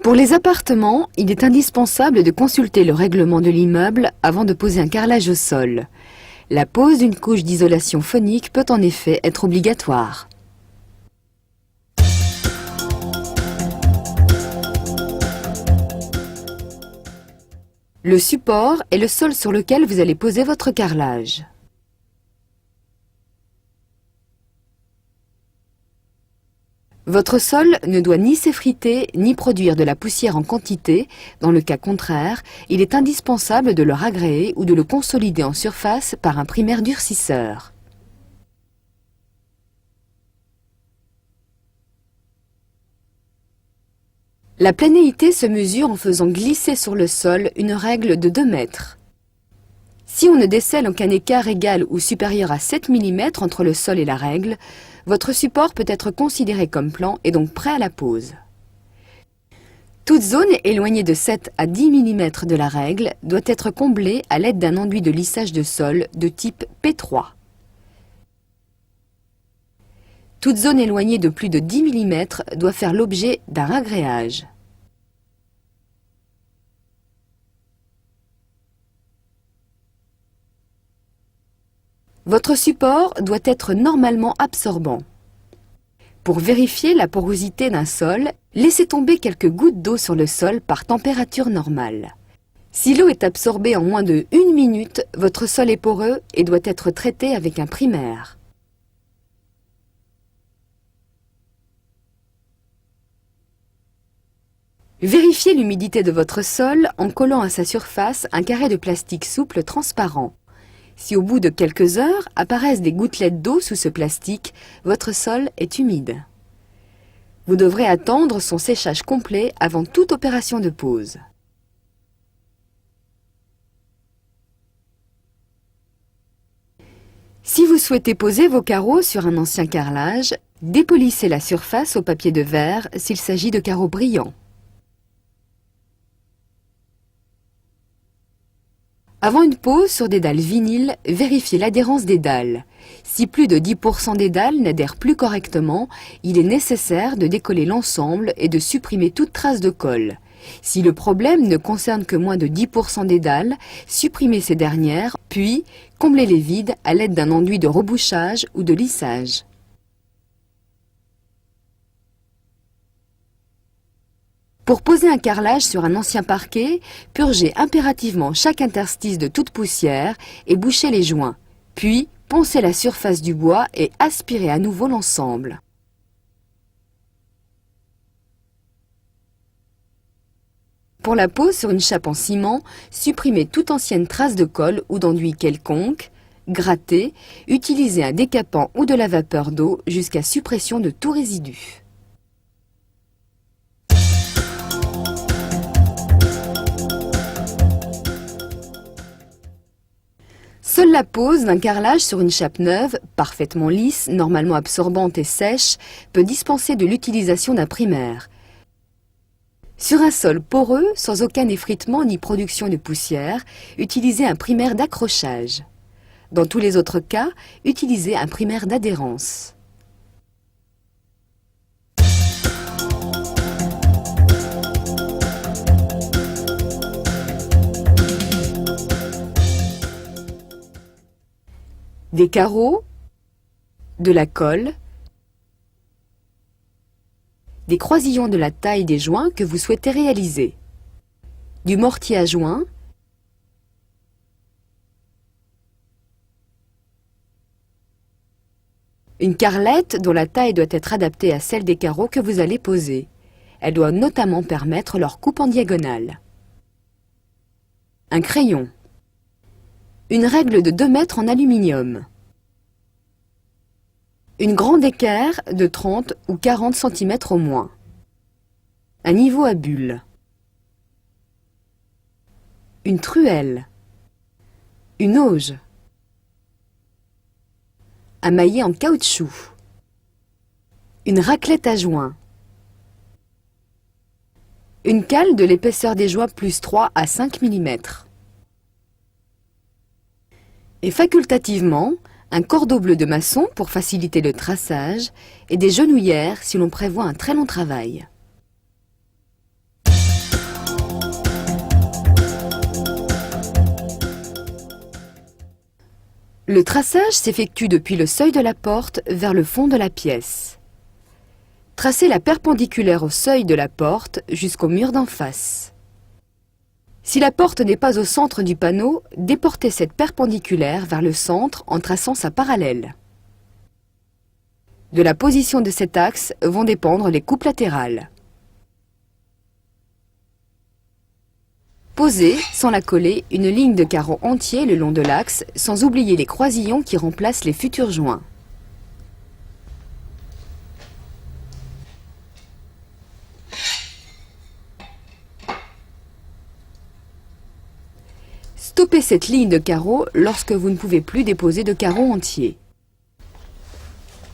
Pour les appartements, il est indispensable de consulter le règlement de l'immeuble avant de poser un carrelage au sol. La pose d'une couche d'isolation phonique peut en effet être obligatoire. Le support est le sol sur lequel vous allez poser votre carrelage. Votre sol ne doit ni s'effriter ni produire de la poussière en quantité. Dans le cas contraire, il est indispensable de le ragréer ou de le consolider en surface par un primaire durcisseur. La planéité se mesure en faisant glisser sur le sol une règle de 2 mètres. Si on ne décèle aucun écart égal ou supérieur à 7 mm entre le sol et la règle, votre support peut être considéré comme plan et donc prêt à la pose. Toute zone éloignée de 7 à 10 mm de la règle doit être comblée à l'aide d'un enduit de lissage de sol de type P3. Toute zone éloignée de plus de 10 mm doit faire l'objet d'un ragréage. Votre support doit être normalement absorbant. Pour vérifier la porosité d'un sol, laissez tomber quelques gouttes d'eau sur le sol par température normale. Si l'eau est absorbée en moins de 1 minute, votre sol est poreux et doit être traité avec un primaire. Vérifiez l'humidité de votre sol en collant à sa surface un carré de plastique souple transparent. Si au bout de quelques heures apparaissent des gouttelettes d'eau sous ce plastique, votre sol est humide. Vous devrez attendre son séchage complet avant toute opération de pose. Si vous souhaitez poser vos carreaux sur un ancien carrelage, dépolissez la surface au papier de verre s'il s'agit de carreaux brillants. Avant une pose sur des dalles vinyles, vérifiez l'adhérence des dalles. Si plus de 10% des dalles n'adhèrent plus correctement, il est nécessaire de décoller l'ensemble et de supprimer toute trace de colle. Si le problème ne concerne que moins de 10% des dalles, supprimez ces dernières, puis comblez les vides à l'aide d'un enduit de rebouchage ou de lissage. Pour poser un carrelage sur un ancien parquet, purgez impérativement chaque interstice de toute poussière et bouchez les joints. Puis, poncez la surface du bois et aspirez à nouveau l'ensemble. Pour la pose sur une chape en ciment, supprimez toute ancienne trace de colle ou d'enduit quelconque, grattez, utilisez un décapant ou de la vapeur d'eau jusqu'à suppression de tout résidu. Seule la pose d'un carrelage sur une chape neuve, parfaitement lisse, normalement absorbante et sèche, peut dispenser de l'utilisation d'un primaire. Sur un sol poreux, sans aucun effritement ni production de poussière, utilisez un primaire d'accrochage. Dans tous les autres cas, utilisez un primaire d'adhérence. Des carreaux, de la colle, des croisillons de la taille des joints que vous souhaitez réaliser, du mortier à joint, une carrelette dont la taille doit être adaptée à celle des carreaux que vous allez poser. Elle doit notamment permettre leur coupe en diagonale. Un crayon. Une règle de 2 mètres en aluminium. Une grande équerre de 30 ou 40 cm au moins. Un niveau à bulles. Une truelle. Une auge. Un maillet en caoutchouc. Une raclette à joint. Une cale de l'épaisseur des joints plus 3 à 5 mm. Et facultativement, un cordeau bleu de maçon pour faciliter le traçage et des genouillères si l'on prévoit un très long travail. Le traçage s'effectue depuis le seuil de la porte vers le fond de la pièce. Tracez la perpendiculaire au seuil de la porte jusqu'au mur d'en face. Si la porte n'est pas au centre du panneau, déportez cette perpendiculaire vers le centre en traçant sa parallèle. De la position de cet axe vont dépendre les coupes latérales. Posez, sans la coller, une ligne de carreaux entiers le long de l'axe, sans oublier les croisillons qui remplacent les futurs joints. Stoppez cette ligne de carreaux lorsque vous ne pouvez plus déposer de carreaux entiers.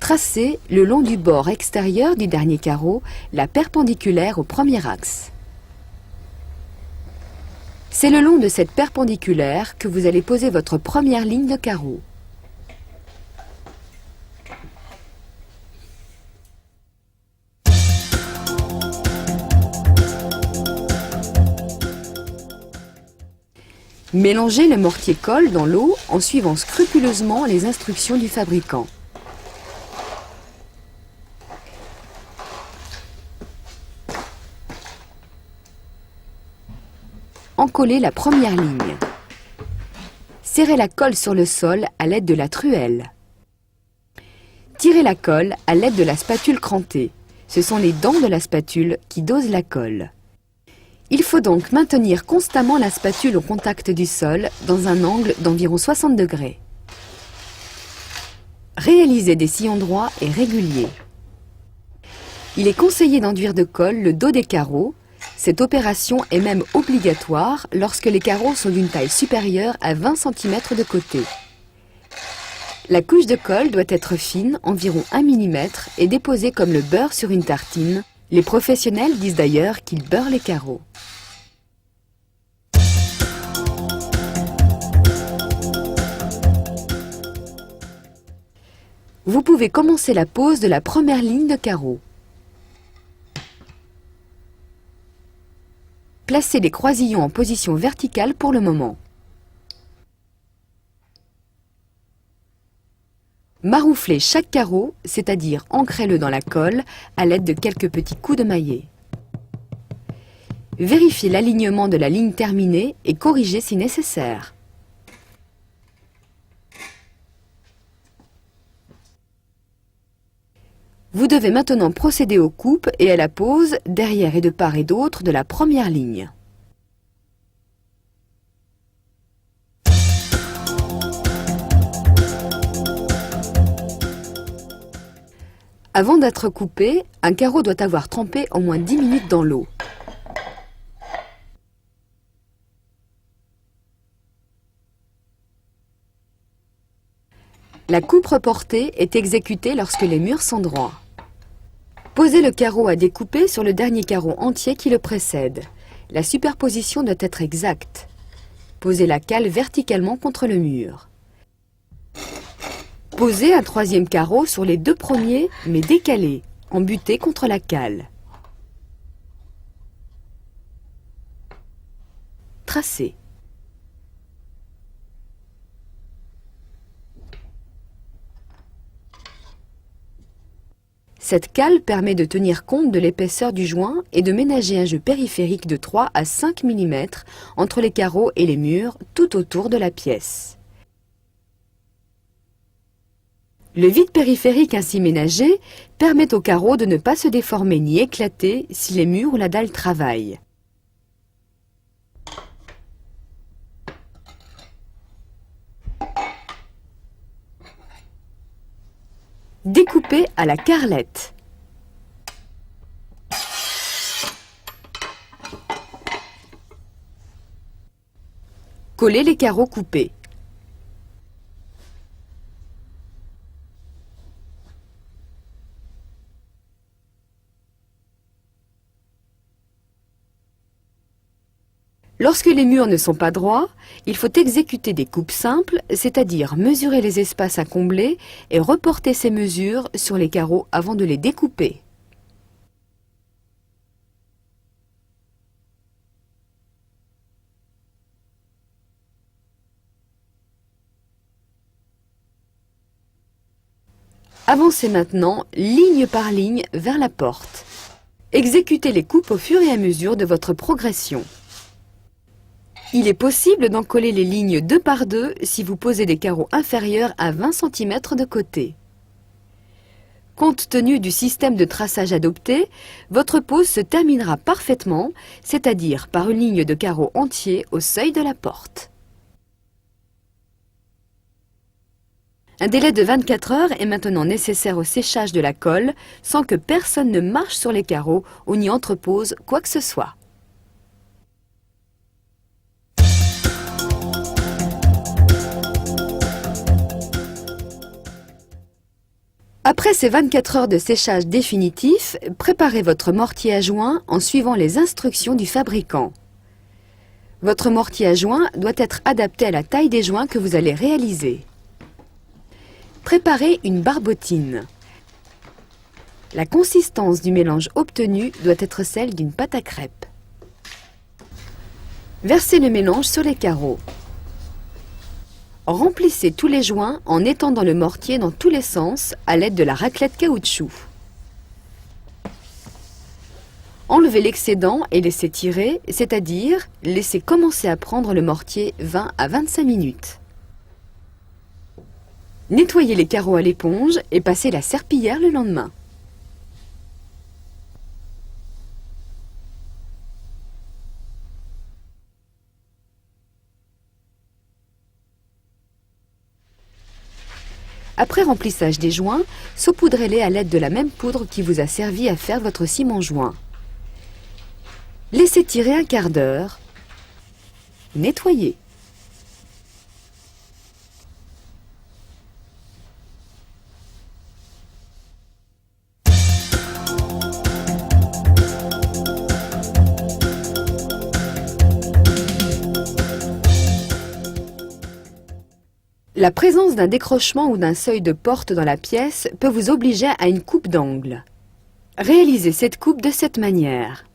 Tracez, le long du bord extérieur du dernier carreau, la perpendiculaire au premier axe. C'est le long de cette perpendiculaire que vous allez poser votre première ligne de carreaux. Mélangez le mortier-colle dans l'eau en suivant scrupuleusement les instructions du fabricant. Encollez la première ligne. Serrez la colle sur le sol à l'aide de la truelle. Tirez la colle à l'aide de la spatule crantée. Ce sont les dents de la spatule qui dosent la colle. Il faut donc maintenir constamment la spatule au contact du sol dans un angle d'environ 60 degrés. Réalisez des sillons droits et réguliers. Il est conseillé d'enduire de colle le dos des carreaux. Cette opération est même obligatoire lorsque les carreaux sont d'une taille supérieure à 20 cm de côté. La couche de colle doit être fine, environ 1 mm, et déposée comme le beurre sur une tartine. Les professionnels disent d'ailleurs qu'ils beurrent les carreaux. Vous pouvez commencer la pose de la première ligne de carreaux. Placez les croisillons en position verticale pour le moment. Marouflez chaque carreau, c'est-à-dire ancrez-le dans la colle à l'aide de quelques petits coups de maillet. Vérifiez l'alignement de la ligne terminée et corrigez si nécessaire. Vous devez maintenant procéder aux coupes et à la pose derrière et de part et d'autre de la première ligne. Avant d'être coupé, un carreau doit avoir trempé au moins 10 minutes dans l'eau. La coupe reportée est exécutée lorsque les murs sont droits. Posez le carreau à découper sur le dernier carreau entier qui le précède. La superposition doit être exacte. Posez la cale verticalement contre le mur. Posez un troisième carreau sur les deux premiers, mais décalé, embuté contre la cale. Tracez. Cette cale permet de tenir compte de l'épaisseur du joint et de ménager un jeu périphérique de 3 à 5 mm entre les carreaux et les murs tout autour de la pièce. Le vide périphérique ainsi ménagé permet aux carreaux de ne pas se déformer ni éclater si les murs ou la dalle travaillent. Découpez à la carrelette. Collez les carreaux coupés. Lorsque les murs ne sont pas droits, il faut exécuter des coupes simples, c'est-à-dire mesurer les espaces à combler et reporter ces mesures sur les carreaux avant de les découper. Avancez maintenant, ligne par ligne, vers la porte. Exécutez les coupes au fur et à mesure de votre progression. Il est possible d'encoller les lignes 2 par 2 si vous posez des carreaux inférieurs à 20 cm de côté. Compte tenu du système de traçage adopté, votre pose se terminera parfaitement, c'est-à-dire par une ligne de carreaux entiers au seuil de la porte. Un délai de 24 heures est maintenant nécessaire au séchage de la colle sans que personne ne marche sur les carreaux ou n'y entrepose quoi que ce soit. Après ces 24 heures de séchage définitif, préparez votre mortier à joint en suivant les instructions du fabricant. Votre mortier à joint doit être adapté à la taille des joints que vous allez réaliser. Préparez une barbotine. La consistance du mélange obtenu doit être celle d'une pâte à crêpes. Versez le mélange sur les carreaux. Remplissez tous les joints en étendant le mortier dans tous les sens à l'aide de la raclette caoutchouc. Enlevez l'excédent et laissez tirer, c'est-à-dire laissez commencer à prendre le mortier 20 à 25 minutes. Nettoyez les carreaux à l'éponge et passez la serpillière le lendemain. Après remplissage des joints, saupoudrez-les à l'aide de la même poudre qui vous a servi à faire votre ciment joint. Laissez tirer un quart d'heure. Nettoyez. La présence d'un décrochement ou d'un seuil de porte dans la pièce peut vous obliger à une coupe d'angle. Réalisez cette coupe de cette manière.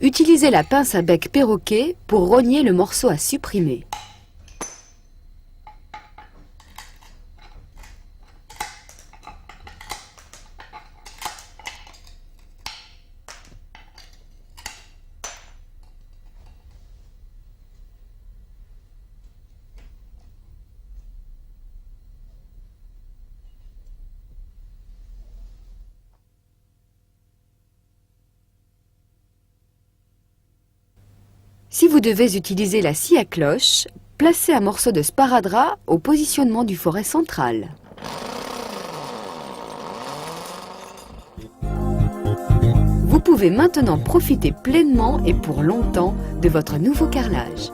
Utilisez la pince à bec perroquet pour rogner le morceau à supprimer. Si vous devez utiliser la scie à cloche, placez un morceau de sparadrap au positionnement du forêt central. Vous pouvez maintenant profiter pleinement et pour longtemps de votre nouveau carrelage.